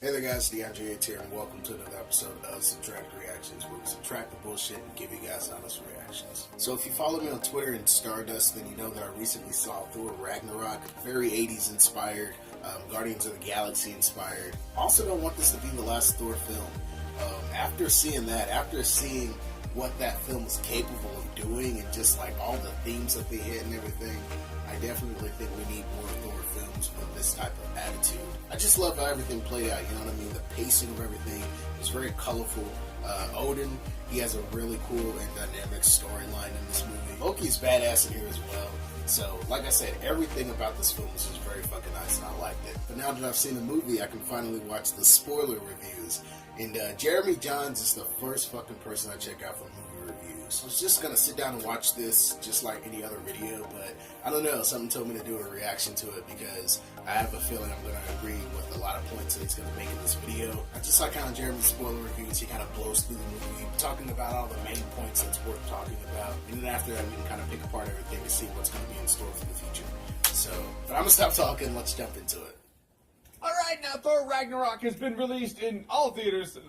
Hey there guys, DeAndre here, and welcome to another episode of Subtract Reactions, where we subtract the bullshit and give you guys honest reactions. So if you follow me on Twitter and Stardust, then you know that I recently saw Thor Ragnarok, very 80s inspired, Guardians of the Galaxy inspired. Also don't want this to be the last Thor film. After seeing what that film was capable of doing and just like all the themes that they hit and everything, I definitely think we need more Thor films with this type of attitude. I just love how everything played out, you know what I mean? The pacing of everything was very colorful. Odin, he has a really cool and dynamic storyline in this movie. Loki's badass in here as well. So, like I said, everything about this film was just very fucking nice and I liked it. But now that I've seen the movie, I can finally watch the spoiler reviews. And Jahns is the first fucking person I check out for movie reviews. I was just gonna sit down and watch this just like any other video, but I don't know, something told me to do a reaction to it because I have a feeling I'm gonna agree with a lot of points that he's gonna make in this video. I just like kind of Jeremy's spoiler reviews. He kind of blows through the movie, talking about all the main points that's worth talking about, and then after that we can kind of pick apart everything to see what's gonna be in store for the future. So, but I'm gonna stop talking, let's jump into it. Alright, now Thor Ragnarok has been released in all theaters in,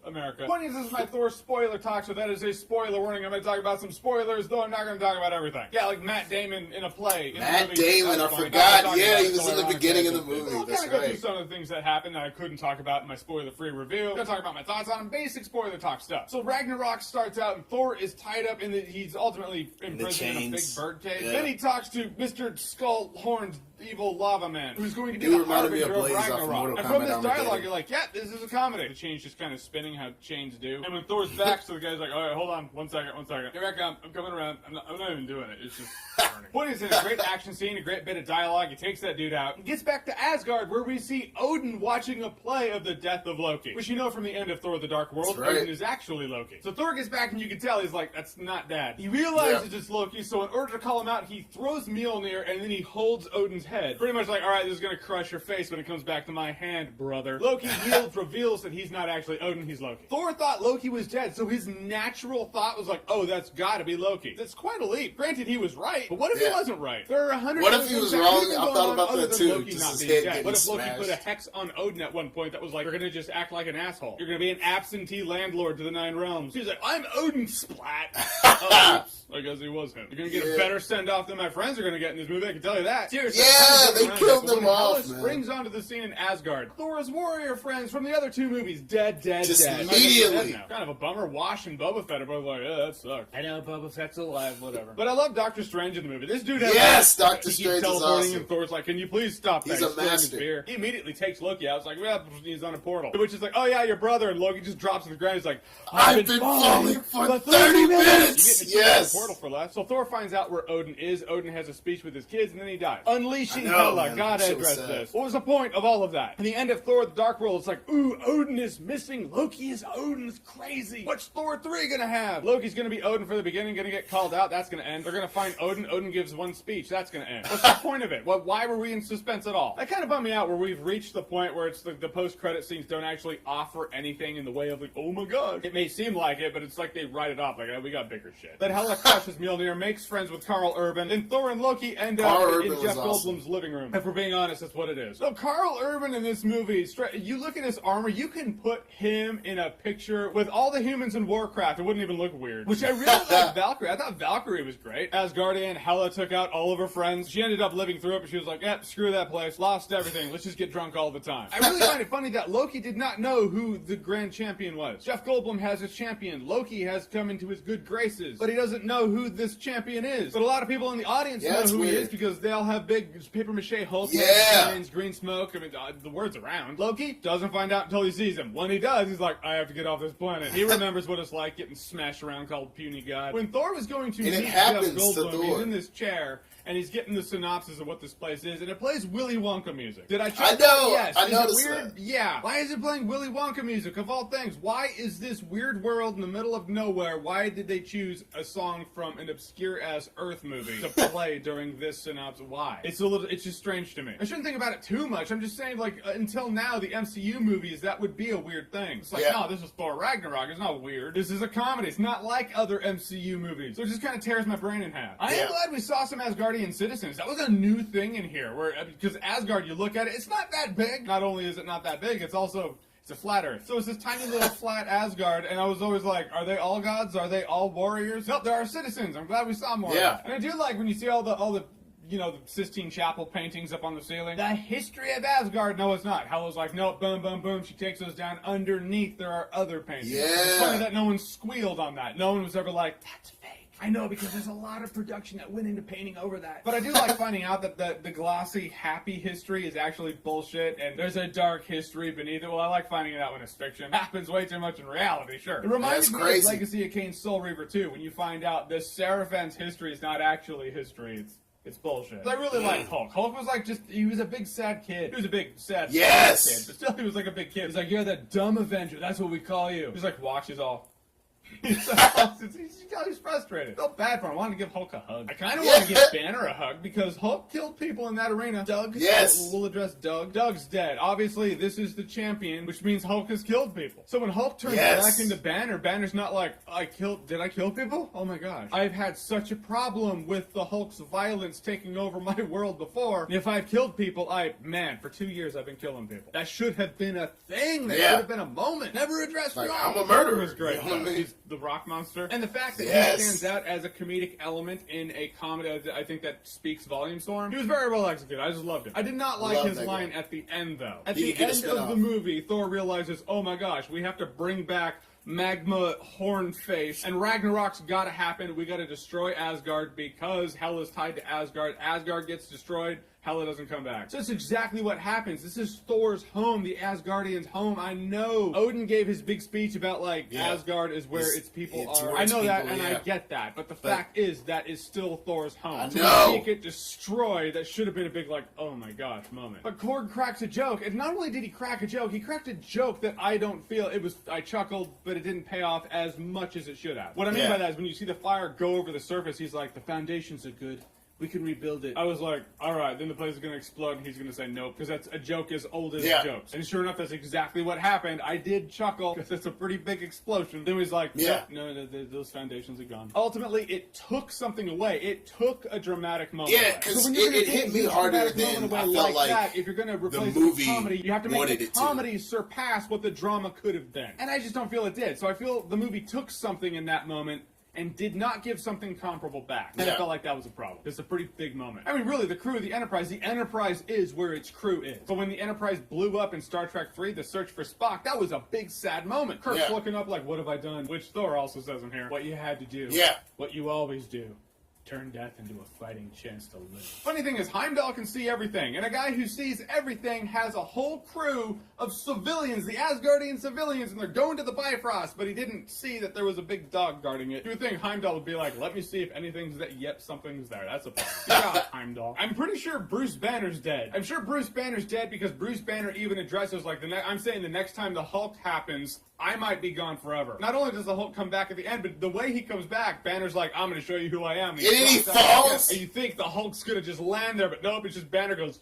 America. Funny is, this is my Thor spoiler talk, so that is a spoiler warning. I'm going to talk about some spoilers, though I'm not going to talk about everything. Yeah, like Matt Damon in a play. Matt Damon, I forgot. Yeah, he was in the beginning of the movie. I'll kind of go through some of the things that happened that I couldn't talk about in my spoiler-free review. I'm going to talk about my thoughts on them, basic spoiler talk stuff. So Ragnarok starts out, and Thor is tied up in the, he's ultimately imprisoned in a big bird cage. Yeah. Then he talks to Mr. Skull-Horned evil lava man who's going to be the harbinger of Ragnarok. And from this dialogue, you're like, yeah, this is a comedy. The chain's just kind of spinning how chains do. And when Thor's back, so the guy's like, all right, hold on, one second. Here I come. I'm coming around. I'm not even doing it. It's just burning. Point is, in a great action scene, a great bit of dialogue. He takes that dude out and gets back to Asgard, where we see Odin watching a play of the death of Loki, which you know from the end of Thor: The Dark World. Right. Odin is actually Loki. So Thor gets back, and you can tell he's like, that's not Dad. He realizes it's Loki, so in order to call him out, he throws Mjolnir, and then he holds Odin's head. Pretty much like, all right, this is going to crush your face when it comes back to my hand, brother. Loki reveals that he's not actually Odin, he's Loki. Thor thought Loki was dead, so his natural thought was like, oh, that's gotta be Loki. That's quite a leap. Granted, he was right, but what if he wasn't right? There are 100 What if he was wrong? I thought about that too. Loki not being dead. What if Loki put a hex on Odin at one point that was like, you're gonna just act like an asshole. You're gonna be an absentee landlord to the Nine Realms. He's like, I'm Odin, splat. Oops. I guess he was him. You're gonna get a better send-off than my friends are gonna get in this movie, I can tell you that. Seriously. Yeah, they killed them off, man. Springs onto the scene in Asgard. Thor's warrior friends from the other two movies, dead. Just immediately. Kind of a bummer. Wash and Boba Fett are both like, yeah, that sucks. I know, Boba Fett's alive, whatever. But I love Doctor Strange in the movie. This dude has Doctor Strange is awesome. And Thor's like, can you please stop that? He's a master. He immediately takes Loki out. It's like, well, he's on a portal. Which is like, oh yeah, your brother. And Loki just drops to the ground. He's like, I've been falling for 30 minutes. Yes. Portal for less. So Thor finds out where Odin is. Odin has a speech with his kids, and then he dies. Unleashing Hela. Gotta address this. What was the point of all of that? In the end of Thor: The Dark World, it's like, ooh, Odin is missing. Loki is Odin's crazy. What's Thor 3 gonna have? Loki's gonna be Odin for the beginning, gonna get called out. That's gonna end. They're gonna find Odin. Odin gives one speech. That's gonna end. What's the point of it? Why were we in suspense at all? That kind of bummed me out where we've reached the point where it's the post-credit scenes don't actually offer anything in the way of like, oh my god. It may seem like it, but it's like they write it off like, oh, we got bigger shit. Then Hela crushes Mjolnir, makes friends with Karl Urban, and Thor and Loki end up in Jeff Goldblum's living room. And for being honest, that's what it is. So Karl Urban in this movie, you look at his armor, you can put him in a picture with all the humans in Warcraft. It wouldn't even look weird. Which I really like Valkyrie. I thought Valkyrie was great. Asgardian, Hela took out all of her friends. She ended up living through it, but she was like, yeah, screw that place. Lost everything. Let's just get drunk all the time. I really find it funny that Loki did not know who the grand champion was. Jeff Goldblum has his champion. Loki has come into his good graces, but he doesn't know who this champion is. But a lot of people in the audience know who he is because they all have big paper-mache Hulk hands, green smoke. I mean, the word's around. Loki doesn't find out until he sees him. When he does, he's like, I have to get off this planet. He remembers what it's like getting smashed around called puny god. When Thor was going to meet Jeff Goldblum, he's in this chair, and he's getting the synopsis of what this place is, and it plays Willy Wonka music. Did I check? I know. Yes. I noticed is it weird? That. Yeah. Why is it playing Willy Wonka music of all things? Why is this weird world in the middle of nowhere? Why did they choose a song from an obscure ass Earth movie to play during this synopsis? Why? It's just strange to me. I shouldn't think about it too much. I'm just just saying, like, until now, the MCU movies, that would be a weird thing. It's like, no, this is Thor Ragnarok. It's not weird. This is a comedy. It's not like other MCU movies. So it just kind of tears my brain in half. I am glad we saw some Asgardian citizens. That was a new thing in here, where because Asgard, you look at it, it's not that big. Not only is it not that big, it's also... It's a flat Earth. So it's this tiny little flat Asgard, and I was always like, are they all gods? Are they all warriors? Nope, there are citizens. I'm glad we saw more of that. And I do like when you see all the you know, the Sistine Chapel paintings up on the ceiling. The history of Asgard. No, it's not. Hela's like, no, boom, boom, boom. She takes those down. Underneath, there are other paintings. It's funny that no one squealed on that. No one was ever like, that's fake. I know, because there's a lot of production that went into painting over that. But I do like finding out that the glossy, happy history is actually bullshit, and there's a dark history beneath it. Well, I like finding it out when it's fiction. It happens way too much in reality, sure. It reminds me of Legacy of Kain's Soul Reaver 2, when you find out the Seraphan's history is not actually history. It's bullshit. But I really like Hulk. Hulk was like he was a big sad kid. He was a big sad kid, but still he was like a big kid. He's like, you're the dumb Avenger. That's what we call you. He's like, watches all. He's frustrated. I felt bad for him. I wanted to give Hulk a hug. I kind of want to give Banner a hug because Hulk killed people in that arena. Doug. We'll address Doug. Doug's dead. Obviously, this is the champion, which means Hulk has killed people. So when Hulk turns back into Banner, Banner's not like, did I kill people? Oh my gosh. I've had such a problem with the Hulk's violence taking over my world before. If I've killed people, for 2 years I've been killing people. That should have been a thing. That should have been a moment. Never addressed like, I'm a murderer. Was great. You know what I mean? He's the rock monster. And the fact that he stands out as a comedic element in a comedy, I think that speaks volumes for him. He was very well executed. I just loved him. I did not like his line at the end, though. At the end of the movie, Thor realizes, oh my gosh, we have to bring back Magma Horn Face, and Ragnarok's gotta happen. We gotta destroy Asgard because Hela's tied to Asgard. Asgard gets destroyed. Hela doesn't come back. So that's exactly what happens. This is Thor's home, the Asgardians' home. I know. Odin gave his big speech about, like, Asgard is where its people are. I know that, and I get that. But the fact is, that is still Thor's home. I know. To make it destroyed, that should have been a big, like, oh my gosh moment. But Korg cracks a joke, and not only did he crack a joke, he cracked a joke that I don't feel, I chuckled, but it didn't pay off as much as it should have. What I mean by that is when you see the fire go over the surface, he's like, the foundations are good. We can rebuild it. I was like, all right, then the place is going to explode, and he's going to say nope, because that's a joke as old as jokes. And sure enough, that's exactly what happened. I did chuckle, because it's a pretty big explosion. Then he's like, no, those foundations are gone. Ultimately, it took something away. It took a dramatic moment. Yeah, because it hit me harder than I felt like that. If you're going to replace it with comedy, you have to make the comedy surpass what the drama could have been. And I just don't feel it did. So I feel the movie took something in that moment and did not give something comparable back. And I felt like that was a problem. It's a pretty big moment. I mean, really, the crew of the Enterprise is where its crew is. But when the Enterprise blew up in Star Trek 3, The Search for Spock, that was a big, sad moment. Kirk's looking up like, what have I done? Which Thor also says in here, what you had to do. Yeah. What you always do. Turn death into a fighting chance to live. Funny thing is, Heimdall can see everything, and a guy who sees everything has a whole crew of civilians, the Asgardian civilians, and they're going to the Bifrost, but he didn't see that there was a big dog guarding it. You would think Heimdall would be like, let me see if anything's there. Yep, something's there. That's a problem. Yeah, Heimdall. I'm pretty sure Bruce Banner's dead. I'm sure Bruce Banner's dead because Bruce Banner even addresses, like, I'm saying the next time the Hulk happens, I might be gone forever. Not only does the Hulk come back at the end, but the way he comes back, Banner's like, I'm going to show you who I am. And he falls? And you think the Hulk's going to just land there, but nope, it's just Banner goes,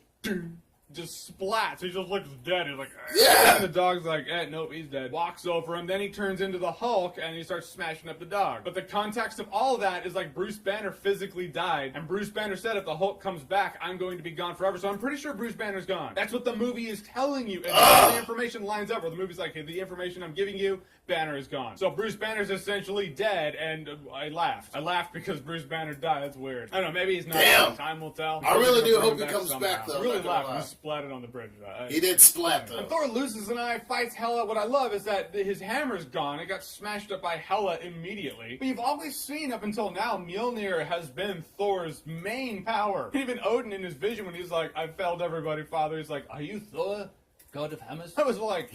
just splats. He just looks dead. He's like, and the dog's like, nope, he's dead. Walks over him. Then he turns into the Hulk, and he starts smashing up the dog. But the context of all of that is like Bruce Banner physically died, and Bruce Banner said if the Hulk comes back, I'm going to be gone forever. So I'm pretty sure Bruce Banner's gone. That's what the movie is telling you. And the information lines up where the movie's like, hey, the information I'm giving you, Banner is gone. So Bruce Banner's essentially dead, and I laughed. I laughed because Bruce Banner died. That's weird. I don't know, maybe he's not. Damn. Time will tell. I really do hope he comes back, though. I really laughed. He splatted on the bridge. He did splat, though. And Thor loses an eye, fights Hela. What I love is that his hammer's gone. It got smashed up by Hela immediately. But you've always seen up until now, Mjolnir has been Thor's main power. Even Odin in his vision when he's like, I've failed everybody, Father, he's like, are you Thor? God of hammers? I was like,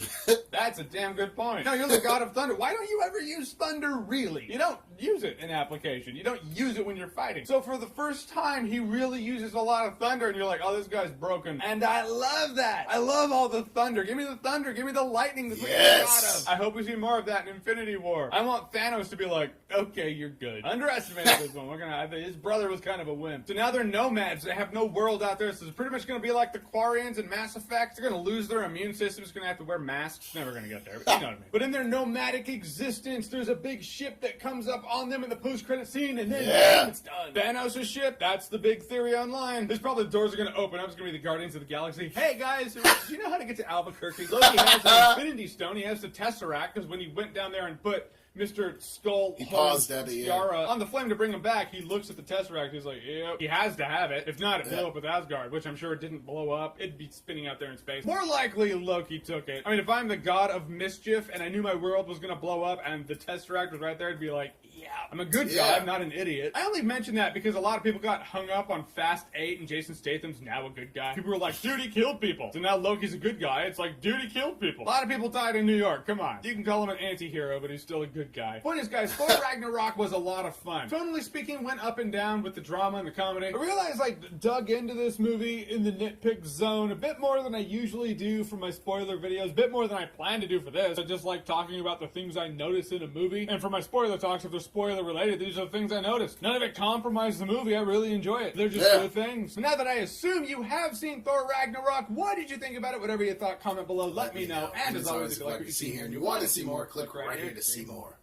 that's a damn good point. No, you're the God of thunder. Why don't you ever use thunder, really? You don't use it in application. You don't use it when you're fighting. So for the first time, he really uses a lot of thunder, and you're like, oh, this guy's broken. And I love that. I love all the thunder. Give me the thunder. Give me the lightning. That's what you're the God of. I hope we see more of that in Infinity War. I want Thanos to be like, okay, you're good. Underestimated this one. His brother was kind of a wimp. So now they're nomads. They have no world out there. So it's pretty much going to be like the Quarians and Mass Effect. They're going to lose their immune system. It's going to have to wear masks. It's never going to get there. But you know what I mean. But in their nomadic existence, there's a big ship that comes up on them in the post-credit scene, and then it's done. Thanos' ship, that's the big theory online. There's probably doors are going to open up. It's going to be the Guardians of the Galaxy. Hey, guys, do you know how to get to Albuquerque? Loki has an Infinity Stone. He has the Tesseract, because when he went down there and put Mr. Skull Tiara on the flame to bring him back, he looks at the Tesseract. He's like, yep, he has to have it. If not, it blew up with Asgard, which I'm sure it didn't blow up. It'd be spinning out there in space. More likely, Loki took it. I mean, if I'm the God of mischief and I knew my world was going to blow up and the Tesseract was right there, I'd be like, yeah, I'm a good guy, I'm not an idiot. I only mention that because a lot of people got hung up on Fast 8 and Jason Statham's now a good guy. People were like, dude, he killed people. So now Loki's a good guy. It's like, dude, he killed people. A lot of people died in New York. Come on. You can call him an anti-hero, but he's still a good guy. Point is, guys, Thor Ragnarok was a lot of fun. Tonally speaking, went up and down with the drama and the comedy. I realized I dug into this movie in the nitpick zone a bit more than I usually do for my spoiler videos, a bit more than I plan to do for this. I just like talking about the things I notice in a movie. And for my spoiler talks, if they're spoiler related, these are the things I noticed. None of it compromises the movie. I really enjoy it. They're just good things. So now that I assume you have seen Thor Ragnarok, what did you think about it? Whatever you thought, comment below. Let me know. And as always, if you like what you see here and you want to see more, click right here to see more.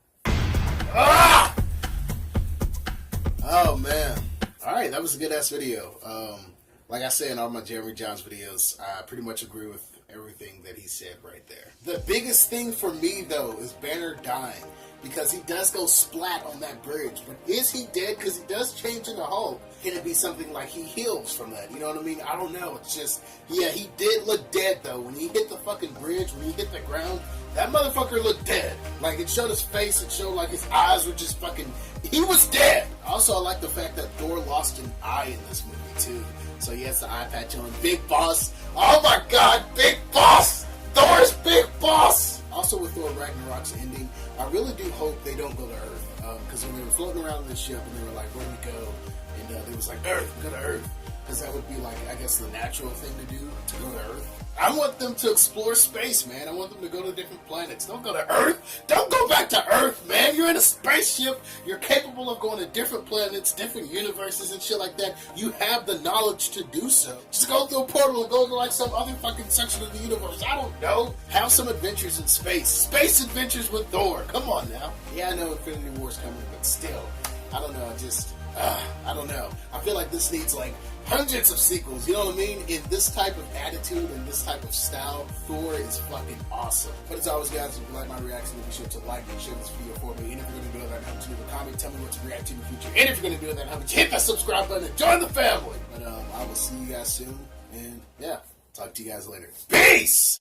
Ah! Oh, man. Alright, that was a good-ass video. Like I said in all my Jeremy Jahns videos, I pretty much agree with everything that he said right there. The biggest thing for me, though, is Banner dying. Because he does go splat on that bridge. But is he dead? Because he does change into Hulk. Can it be something like he heals from that? You know what I mean? I don't know. It's just, yeah, he did look dead, though. When he hit the fucking bridge, when he hit the ground, that motherfucker looked dead. Like, it showed his face. It showed, like, his eyes were just fucking... He was dead! Also, I like the fact that Thor lost an eye in this movie, too. So he has the eye patch on. Big Boss. Oh, my God. Big Boss! Thor's Big Boss! Also, with Thor Ragnarok's ending, I really do hope they don't go to Earth. Because when they were floating around in the ship and they were like, where do we go? And they was like, Earth, go to Earth. Because that would be like, I guess, the natural thing to do, to go to Earth. I want them to explore space, man. I want them to go to different planets. Don't go to Earth. Don't go back to Earth, man. You're in a spaceship. You're capable of going to different planets, different universes and shit like that. You have the knowledge to do so. Just go through a portal and go to like some other fucking section of the universe. I don't know. Have some adventures in space. Space adventures with Thor. Come on now. Yeah, I know Infinity War's coming, but still. I don't know. I don't know. I feel like this needs like hundreds of sequels, you know what I mean? In this type of attitude and this type of style, Thor is fucking awesome. But as always, guys, if you like my reaction, be sure to like and share this video for me. And if you're going to do that, how much leave a comment, tell me what to react to in the future. And if you're going to do that, how much hit that subscribe button and join the family. But I will see you guys soon. And yeah, talk to you guys later. Peace!